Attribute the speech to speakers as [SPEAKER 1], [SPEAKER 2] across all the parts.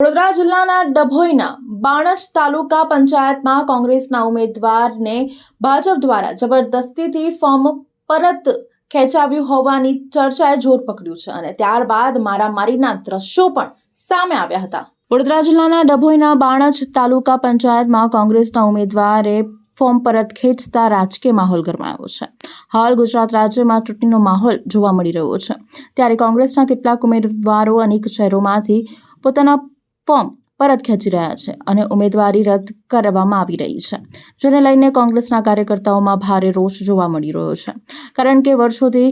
[SPEAKER 1] વડોદરા જિલ્લાના ડભોઈના બાણસ તાલુકા પંચાયતમાં કોંગ્રેસના ઉમેદવારને ભાજપ દ્વારા જબરદસ્તીથી ફોર્મ પરત ખેંચાવ્યું હોવાની ચર્ચાએ જોર પકડ્યું છે અને ત્યારબાદ મારામારીના દ્રશ્યો પણ સામે આવ્યા હતા। વડોદરા જિલ્લાના ડભોઈના બાણસ તાલુકા પંચાયતમાં કોંગ્રેસના ઉમેદવારે ફોર્મ પરત ખેંચતા રાજકીય માહોલ ગરમાયો છે। હાલ ગુજરાત રાજ્યમાં ચૂંટણીનો માહોલ જોવા મળી રહ્યો છે, ત્યારે કોંગ્રેસના કેટલાક ઉમેદવારો અનેક શહેરોમાંથી પોતાના ફોર્મ પરત ખેંચી રહ્યા છે અને ઉમેદવારી રદ કરવામાં આવી રહી છે, જેને લઈને કોંગ્રેસના કાર્યકર્તાઓમાં ભારે રોષ જોવા મળી રહ્યો છે। કારણ કે વર્ષોથી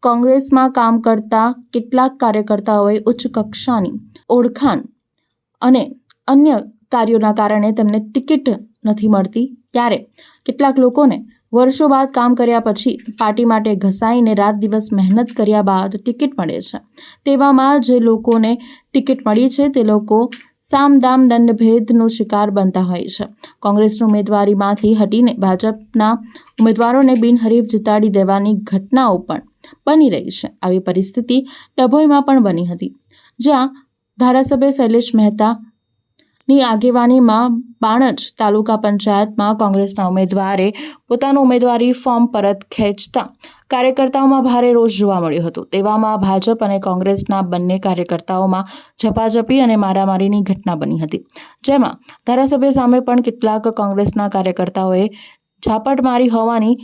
[SPEAKER 1] કોંગ્રેસમાં કામ કરતા કેટલાક કાર્યકર્તાઓએ ઉચ્ચ કક્ષાની ઓળખાણ અને અન્ય કાર્યોના કારણે તેમને ટિકિટ નથી મળતી, ત્યારે કેટલાક લોકોને વર્ષો બાદ કામ કર્યા પછી પાર્ટી માટે ઘસાઈને રાત દિવસ મહેનત કર્યા બાદ ટિકિટ મળે છે। તેવામાં જે લોકોને ટિકિટ મળી છે તે લોકો સામદામ દંડ ભેદનો શિકાર બનતા હોય છે। કોંગ્રેસની ઉમેદવારીમાંથી હટીને ભાજપના ઉમેદવારોને બિનહરીફ જીતાડી દેવાની ઘટનાઓ પણ બની રહી છે। આવી પરિસ્થિતિ ડભોઈમાં પણ બની હતી, જ્યાં ધારાસભ્ય શૈલેષ મહેતાની આગેવાનીમાં બાણસ તાલુકા પંચાયતમાં કોંગ્રેસના ઉમેદવારે પોતાનું ઉમેદવારી ફોર્મ પરત ખેંચતા કાર્યકર્તાઓમાં ભારે રોષ જોવા મળ્યો હતો। તેવામાં ભાજપ અને કોંગ્રેસના બંને કાર્યકર્તાઓમાં ઝપાઝપી અને મારામારીની ઘટના બની હતી, જેમાં ધારાસભ્ય સામે પણ કેટલાક કોંગ્રેસના કાર્યકર્તાઓએ ઝાપટ મારી હોવાની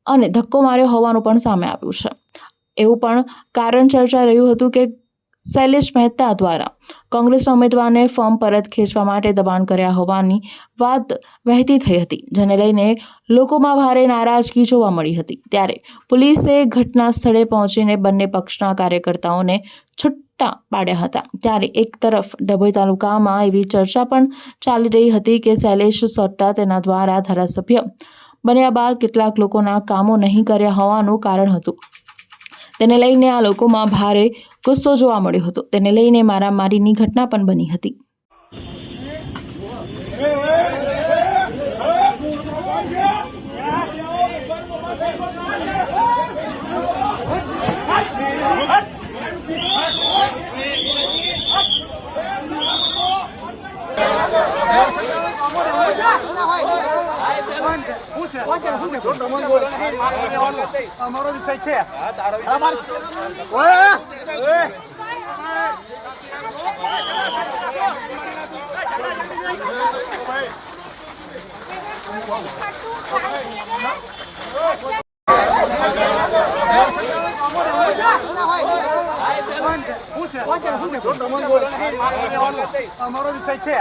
[SPEAKER 1] અને ધક્કો માર્યો હોવાનું પણ સામે આવ્યું છે। એવું પણ કારણ ચર્ચા રહ્યું હતું કે શૈલેષ મહેતા દ્વારા કોંગ્રેસના ઉમેદવારને ફોર્મ પરત ખેંચવા માટે દબાણ કર્યા હોવાની વાત વહેતી થઈ હતી, જેને લઈને લોકોમાં ભારે નારાજગી જોવા મળી હતી। ત્યારે પોલીસે ઘટના સ્થળે પહોંચીને બંને પક્ષના કાર્યકર્તાઓને છૂટા પાડ્યા હતા। ત્યારે એક તરફ ડભોઈ તાલુકામાં એવી ચર્ચા પણ ચાલી રહી હતી કે શૈલેષ સોટ્ટા તેના દ્વારા ધારાસભ્ય બન્યા બાદ કેટલાક લોકોના કામો નહીં કર્યા હોવાનું કારણ હતું। તેને લઈને આ લોકોમાં ભારે ગુસ્સો જોવા મળ્યો હતો। તેને લઈને મારામારીની ઘટના પણ બની હતી।
[SPEAKER 2] અમારો વિષય છે અમારો વિષય છે